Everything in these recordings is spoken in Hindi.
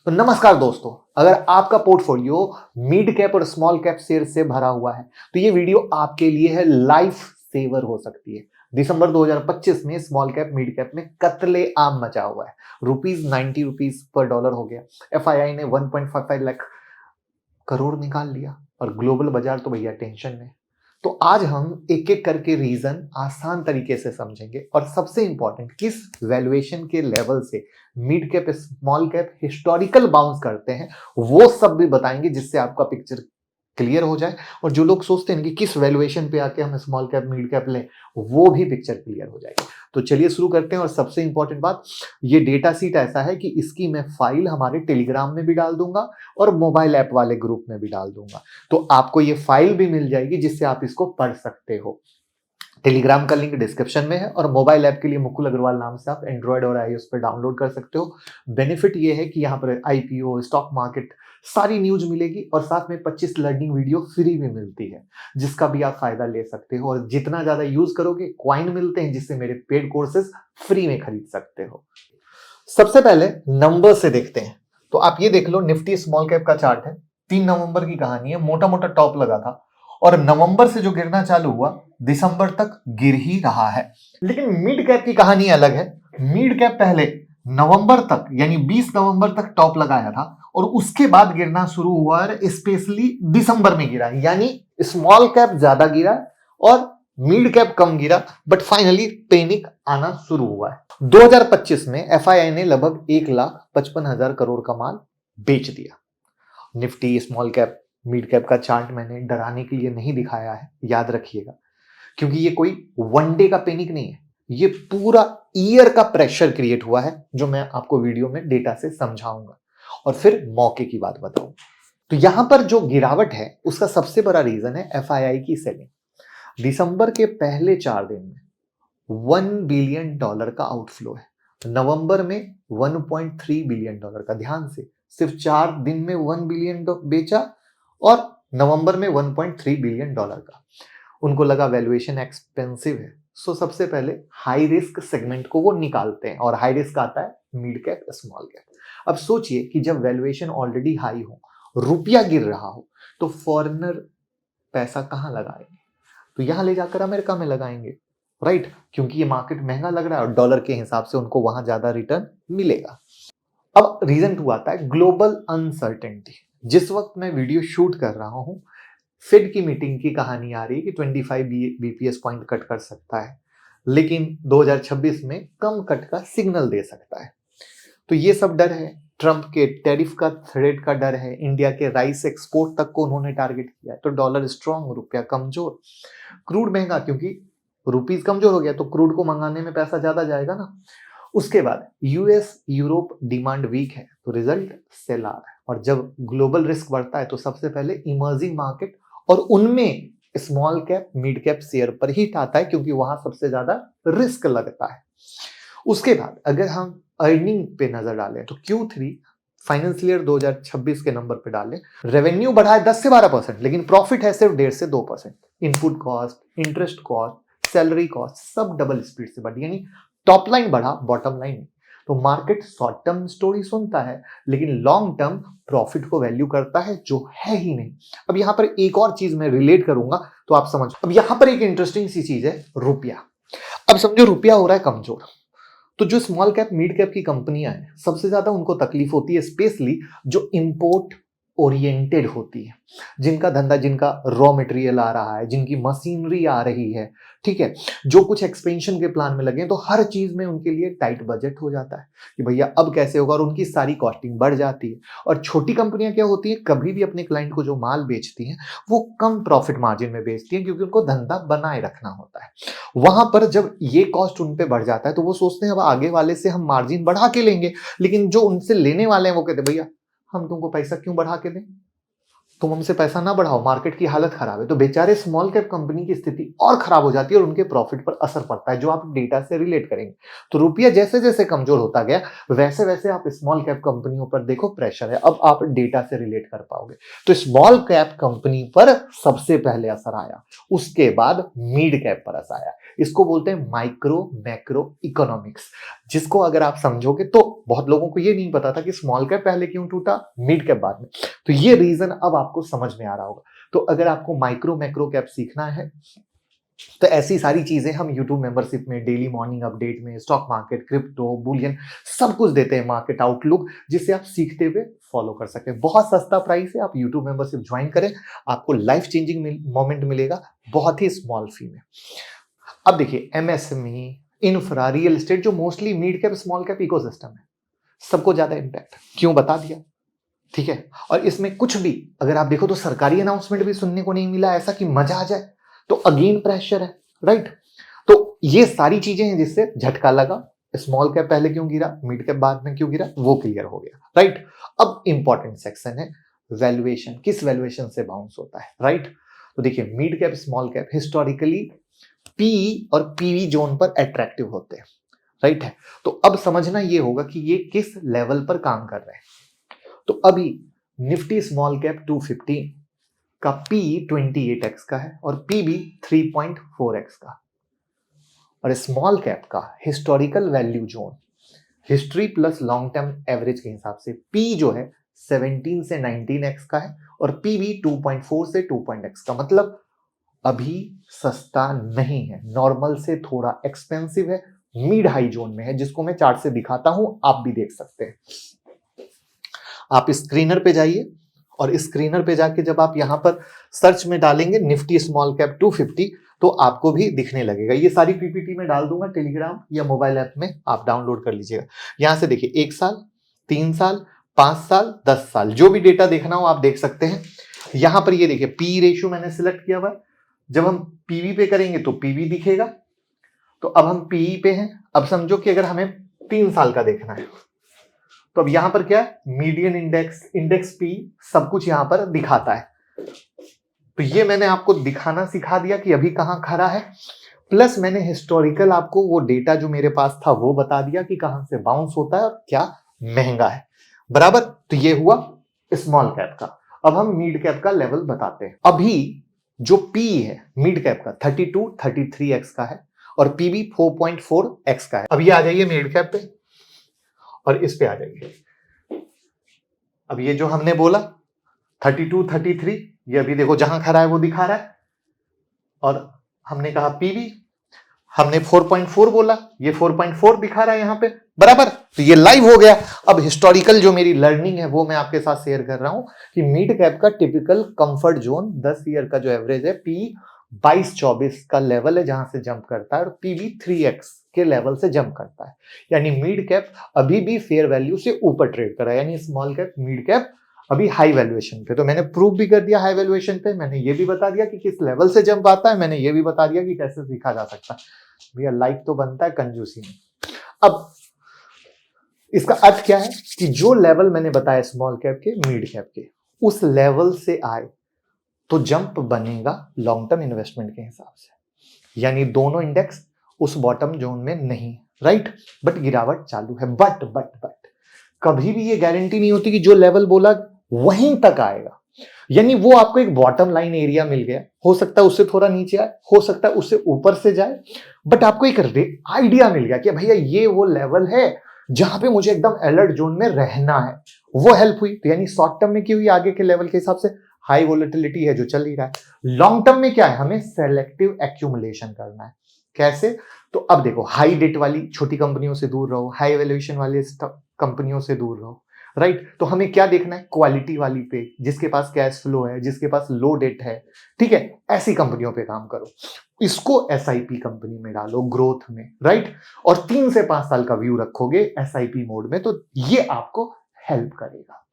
तो नमस्कार दोस्तों, अगर आपका पोर्टफोलियो मिड कैप और स्मॉल कैप शेयर से भरा हुआ है तो ये वीडियो आपके लिए है, लाइफ सेवर हो सकती है। दिसंबर 2025 में स्मॉल कैप मिड कैप में कत्ले आम मचा हुआ है। ₹90 पर डॉलर हो गया। एफआईआई ने 1.55 लाख करोड़ निकाल लिया और ग्लोबल बाजार तो भैया टेंशन में। तो आज हम एक एक करके रीजन आसान तरीके से समझेंगे और सबसे इंपॉर्टेंट किस वैल्यूएशन के लेवल से mid cap small cap historical bounce करते हैं वो सब भी बताएंगे, जिससे आपका पिक्चर क्लियर हो जाए। और जो लोग सोचते हैं कि किस वैल्यूएशन पे आके हम स्मॉल कैप मिड कैप लें, वो भी पिक्चर क्लियर हो जाएगी। तो चलिए शुरू करते हैं। और सबसे इंपॉर्टेंट बात, ये डेटा सीट ऐसा है कि इसकी मैं फाइल हमारे टेलीग्राम में भी डाल दूंगा और मोबाइल ऐप वाले ग्रुप में भी डाल दूंगा, तो आपको ये फाइल भी मिल जाएगी जिससे आप इसको पढ़ सकते हो। टेलीग्राम का लिंक डिस्क्रिप्शन में है और मोबाइल ऐप के लिए मुकुल अग्रवाल नाम से आप एंड्रॉयड और आईओएस पर डाउनलोड कर सकते हो। बेनिफिट ये है कि यहाँ पर आईपीओ, स्टॉक मार्केट, सारी न्यूज मिलेगी और साथ में 25 लर्निंग वीडियो फ्री भी मिलती है, जिसका भी आप फायदा ले सकते हो। और जितना ज्यादा यूज करोगे कॉइन मिलते हैं, जिससे मेरे पेड कोर्सेज फ्री में खरीद सकते हो। सबसे पहले नंबर से देखते हैं। तो आप ये देख लो, निफ्टी स्मॉल कैप का चार्ट है। 3 नवंबर की कहानी है। मोटा मोटा टॉप लगा था और नवंबर से जो गिरना चालू हुआ दिसंबर तक गिर ही रहा है। लेकिन मिड कैप की कहानी अलग है। मिड कैप पहले नवंबर तक यानी 20 नवंबर तक टॉप लगाया था और उसके बाद गिरना शुरू हुआ और स्पेशली दिसंबर में गिरा। यानी स्मॉल कैप ज्यादा गिरा और मिड कैप कम गिरा, बट फाइनली पैनिक आना शुरू हुआ है। 2025 में एफआईआई ने लगभग 1,55,000 करोड़ का माल बेच दिया। Nifty small cap mid cap का चार्ट मैंने डराने के लिए नहीं दिखाया है, याद रखिएगा, क्योंकि ये कोई वनडे का पैनिक नहीं है, ये पूरा ईयर का प्रेशर क्रिएट हुआ है, जो मैं आपको वीडियो में डेटा से समझाऊंगा और फिर मौके की बात बताऊंगा। तो यहां पर जो गिरावट है उसका सबसे बड़ा रीजन है एफआईआई की सेलिंग। दिसंबर के पहले 4 दिन में $1 बिलियन का आउटफ्लो है। नवंबर में $1.3 बिलियन का। ध्यान से, सिर्फ 4 दिन में 1 बिलियन बेचा और नवंबर में 1.3 बिलियन डॉलर का। उनको लगा वैल्यूएशन एक्सपेंसिव है, सो सबसे पहले हाई रिस्क सेगमेंट को वो निकालते हैं और हाई रिस्क आता है मिड कैप स्मॉल कैप। अब सोचिए कि जब वैल्यूएशन ऑलरेडी हाई हो, रुपया गिर रहा हो, तो फॉरेनर पैसा कहां लगाएंगे? तो यहां ले जाकर अमेरिका में लगाएंगे, राइट? क्योंकि ये मार्केट महंगा लग रहा है और डॉलर के हिसाब से उनको वहां ज्यादा रिटर्न मिलेगा। अब रीजन 2 आता है ग्लोबल अनसर्टेनिटी। जिस वक्त मैं वीडियो शूट कर रहा हूं, फेड की मीटिंग की कहानी आ रही है कि 25 बीपीएस पॉइंट कट कर सकता है, लेकिन 2026 में कम कट का सिग्नल दे सकता है। तो ये सब डर है। ट्रंप के टैरिफ का थ्रेट का डर है। इंडिया के राइस एक्सपोर्ट तक को उन्होंने टारगेट किया है। तो डॉलर स्ट्रांग, रुपया कमजोर, क्रूड महंगा, क्योंकि रुपीज कमजोर हो गया तो क्रूड को मंगाने में पैसा ज्यादा जाएगा ना। उसके बाद यूएस यूरोप डिमांड वीक है, तो रिजल्ट सेल आ रहा है। और जब ग्लोबल रिस्क बढ़ता है तो सबसे पहले इमर्जिंग मार्केट और उनमें small cap mid cap share पर हिट आता है, क्योंकि वहां सबसे ज्यादा रिस्क लगता है। उसके बाद अगर हम अर्निंग पे नजर डालें तो Q3 फाइनेंशियल ईयर 2026 के नंबर पे डालें, रेवेन्यू बढ़ा है 10 से 12%, लेकिन प्रॉफिट है सिर्फ 1.5 से 2%। Input cost, interest cost, salary cost सब डबल स्पीड से बढ़ी, यानी टॉप लाइन बढ़ा, बॉटम लाइन नहीं। तो मार्केट शॉर्ट टर्म स्टोरी सुनता है, लेकिन लॉन्ग टर्म प्रॉफिट को वैल्यू करता है, जो है ही नहीं। अब यहां पर एक और चीज मैं रिलेट करूंगा तो आप समझ। अब यहां पर एक इंटरेस्टिंग सी चीज है, रुपया। अब समझो रुपया हो रहा है कमजोर, तो जो स्मॉल कैप मिड कैप की कंपनियां हैं सबसे ज्यादा उनको तकलीफ होती है, स्पेशली जो इंपोर्ट ओरिएंटेड होती है, जिनका धंधा, जिनका रॉ मटेरियल आ रहा है, जिनकी मशीनरी आ रही है, ठीक है, जो कुछ एक्सपेंशन के प्लान में लगे हैं, तो हर चीज में उनके लिए टाइट बजट हो जाता है कि भैया अब कैसे होगा, और उनकी सारी कॉस्टिंग बढ़ जाती है। और छोटी कंपनियां क्या होती है, कभी भी अपने क्लाइंट को जो माल बेचती हैं वो कम प्रॉफिट मार्जिन में बेचती हैं, क्योंकि उनको धंधा बनाए रखना होता है। वहां पर जब ये कॉस्ट उन पे बढ़ जाता है तो वो सोचते हैं अब आगे वाले से हम मार्जिन बढ़ा के लेंगे, लेकिन जो उनसे लेने वाले हैं वो कहते हैं भैया हम तुमको पैसा क्यों बढ़ा के दें, तुम हमसे पैसा ना बढ़ाओ, मार्केट की हालत खराब है, तो बेचारे स्मॉल कैप कंपनी की स्थिति और खराब हो जाती है और उनके प्रॉफिट पर असर पड़ता है, जो आप डेटा से रिलेट करेंगे। तो रुपया जैसे जैसे कमजोर होता गया, वैसे वैसे आप स्मॉल कैप कंपनियों पर देखो प्रेशर है। अब आप डेटा से रिलेट कर पाओगे। तो स्मॉल कैप कंपनी पर सबसे पहले असर आया, उसके बाद मिड कैप पर असर आया। इसको बोलते हैं माइक्रो मैक्रो इकोनॉमिक्स, जिसको अगर आप समझोगे तो बहुत लोगों को ये नहीं पता था कि स्मॉल कैप पहले क्यों टूटा, मिड कैप बाद में। तो ये रीजन अब आपको समझ में आ रहा होगा। तो अगर आपको माइक्रो मैक्रो कैप सीखना है तो ऐसी सारी चीजें हम YouTube मेंबरशिप में, डेली मॉर्निंग अपडेट में, स्टॉक मार्केट, क्रिप्टो, बुलियन सब कुछ देते हैं, मार्केट आउटलुक, जिससे आप सीखते हुए फॉलो कर सकते हैं। बहुत सस्ता प्राइस है, आप YouTube मेंबरशिप ज्वाइन करें, आपको लाइफ चेंजिंग मोमेंट मिलेगा बहुत ही स्मॉल फी में। अब देखिए MSME, इंफ्रा, रियल एस्टेट, जो mostly mid cap small cap ecosystem है, सबको ज्यादा इंपैक्ट क्यों बता दिया, ठीक है। और इसमें कुछ भी अगर आप देखो तो सरकारी अनाउंसमेंट भी सुनने को नहीं मिला ऐसा कि मजा आ जाए, तो अगेन प्रेशर है, राइट। तो ये सारी चीजें हैं जिससे झटका लगा। स्मॉल कैप पहले क्यों गिरा, मिड कैप बाद में क्यों गिरा, वो क्लियर हो गया, राइट। अब इंपॉर्टेंट सेक्शन है वैल्यूएशन, किस वैल्यूएशन से बाउंस होता है, राइट। तो देखिए mid cap small cap historically P और पीवी जोन पर अट्रैक्टिव होते हैं, राइट है। तो अब समझना ये होगा कि ये किस लेवल पर काम कर रहे हैं। तो अभी निफ्टी स्मॉल कैप 250 का पी 28x का है और पीबी 3.4x का, और स्मॉल कैप का historical value zone, history plus long term average के हिसाब से पी जो है 17 से 19x का है और पीबी 2.4 से 2x का। मतलब अभी सस्ता नहीं है, नॉर्मल से थोड़ा एक्सपेंसिव है, मिड हाई जोन में है, जिसको मैं चार्ट से दिखाता हूं, आप भी देख सकते हैं। आप स्क्रीनर पे जाइए और स्क्रीनर पे जाके जब आप यहां पर सर्च में डालेंगे निफ्टी स्मॉल कैप 250, तो आपको भी दिखने लगेगा। ये सारी पीपीटी में डाल दूंगा टेलीग्राम या मोबाइल ऐप में, आप डाउनलोड कर लीजिएगा। यहां से देखिए 1 साल, 3 साल, 5 साल, 10 साल, जो भी डेटा देखना हो आप देख सकते हैं। यहां पर ये देखिए पी रेशियो मैंने सिलेक्ट किया हुआ है। जब हम पीवी पे करेंगे तो पीवी दिखेगा। तो अब हम पीई पे हैं। अब समझो कि अगर हमें 3 साल का देखना है, तो अब यहां पर क्या है, मीडियन इंडेक्स, इंडेक्स पी, सब कुछ यहां पर दिखाता है। तो ये मैंने आपको दिखाना सिखा दिया कि अभी कहां खड़ा है, प्लस मैंने हिस्टोरिकल आपको वो डेटा जो मेरे पास था वो बता दिया कि कहां से बाउंस होता है और क्या महंगा है, बराबर। तो ये हुआ स्मॉल कैप का। अब हम मिड कैप का लेवल बताते हैं। अभी जो पी है मिड कैप का 32, 33x का है और पीबी 4.4x का है। अब ये आ जाइए मिड कैप पे और इस पे आ जाइए। अब ये जो हमने बोला 32, 33, ये अभी देखो जहां खड़ा है वो दिखा रहा है, और हमने कहा पीवी, हमने 4.4 बोला, ये 4.4 दिखा रहा है यहां पे, बराबर। तो ये लाइव हो गया। अब हिस्टोरिकल जो मेरी लर्निंग है वो मैं आपके साथ शेयर कर रहा हूं कि मिड कैप का टिपिकल कंफर्ट जोन 10 ईयर का जो एवरेज है पी 22-24 का लेवल है, जहां से जंप करता है, और पीवी 3x के लेवल से जंप करता है। यानी मिड कैप अभी भी फेयर वैल्यू से ऊपर ट्रेड कर रहा है, यानी स्मॉल कैप मिड कैप अभी हाई वैल्यूएशन पे। तो मैंने प्रूव भी कर दिया हाई वैल्यूएशन पे, मैंने ये भी बता दिया कि किस लेवल से जंप आता है, मैंने ये भी बता दिया कि कैसे सीखा जा सकता है। भैया लाइक तो बनता है कंजूसी में। अब इसका अर्थ क्या है कि जो लेवल मैंने बताया स्मॉल कैप के, मिड कैप के, उस लेवल से आए तो जंप बनेगा लॉन्ग टर्म इन्वेस्टमेंट के हिसाब से। यानी दोनों इंडेक्स उस बॉटम जोन में नहीं, राइट, बट गिरावट चालू है। बट कभी भी ये गारंटी नहीं होती कि जो लेवल बोला वहीं तक आएगा। यानी वो आपको एक बॉटम लाइन एरिया मिल गया, हो सकता है उससे थोड़ा नीचे आए, हो सकता है उससे ऊपर से जाए, बट आपको एक आइडिया मिल गया कि भैया ये वो लेवल है जहां पे मुझे एकदम अलर्ट जोन में रहना है। वो हेल्प हुई। तो यानी शॉर्ट टर्म में की हुई आगे के लेवल के हिसाब से हाई वोलेटिलिटी है जो चल ही रहा है। लॉन्ग टर्म में क्या है, हमें सेलेक्टिव एक्यूमुलेशन करना है। कैसे? तो अब देखो, हाई डेट वाली छोटी कंपनियों से दूर रहो, हाई वैल्यूएशन वाली कंपनियों से दूर रहो, राइट। तो हमें क्या देखना है, क्वालिटी वाली पे, जिसके पास कैश फ्लो है, जिसके पास लो डेट है, ठीक है, ऐसी कंपनियों पे काम करो। इसको एसआईपी कंपनी में डालो, ग्रोथ में, राइट। और 3 से 5 साल का व्यू रखोगे एसआईपी मोड में, तो ये आपको हेल्प करेगा।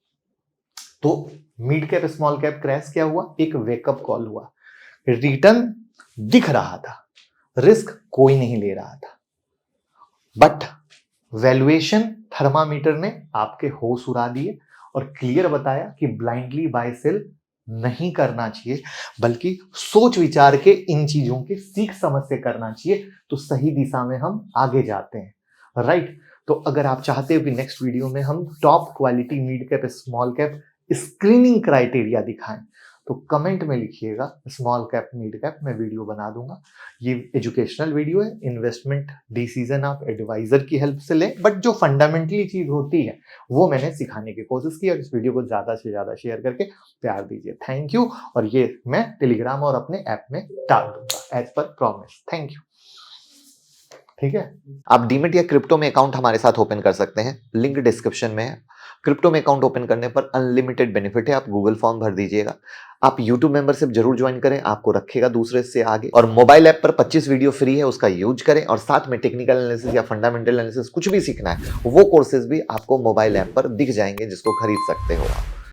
तो mid cap small cap crash क्या हुआ, एक वेकअप कॉल हुआ। रिटर्न दिख रहा था, रिस्क कोई नहीं ले रहा था, बट वैल्यूएशन थर्मामीटर ने आपके होश उड़ा दिए और क्लियर बताया कि ब्लाइंडली बाय सेल नहीं करना चाहिए, बल्कि सोच विचार के इन चीजों के सीख समझ से करना चाहिए, तो सही दिशा में हम आगे जाते हैं, राइट। तो अगर आप चाहते हो कि नेक्स्ट वीडियो में हम top quality mid cap small cap screening criteria दिखाएं, तो कमेंट में लिखिएगा, स्मॉल कैप मिड कैप मैं वीडियो बना दूंगा। ये एजुकेशनल वीडियो है, इन्वेस्टमेंट डिसीजन आप एडवाइजर की हेल्प से लें, बट जो फंडामेंटली चीज होती है वो मैंने सिखाने की कोशिश की, और इस वीडियो को ज्यादा से ज्यादा शेयर करके प्यार दीजिए। Thank you. और ये मैं टेलीग्राम और अपने ऐप में डाल दूंगा as per promise. Thank you. ठीक है, आप डीमेट या क्रिप्टो में अकाउंट हमारे साथ ओपन कर सकते हैं, लिंक डिस्क्रिप्शन में है। क्रिप्टो में अकाउंट ओपन करने पर अनलिमिटेड बेनिफिट है, आप गूगल फॉर्म भर दीजिएगा। आप यूट्यूब मेंबरशिप जरूर ज्वाइन करें, आपको रखेगा दूसरे से आगे। और मोबाइल ऐप पर 25 वीडियो फ्री है, उसका यूज करें। और साथ में टेक्निकल एनालिसिस या फंडामेंटल एनालिसिस कुछ भी सीखना है, वो कोर्सेज भी आपको मोबाइल ऐप पर दिख जाएंगे, जिसको खरीद सकते हो आप।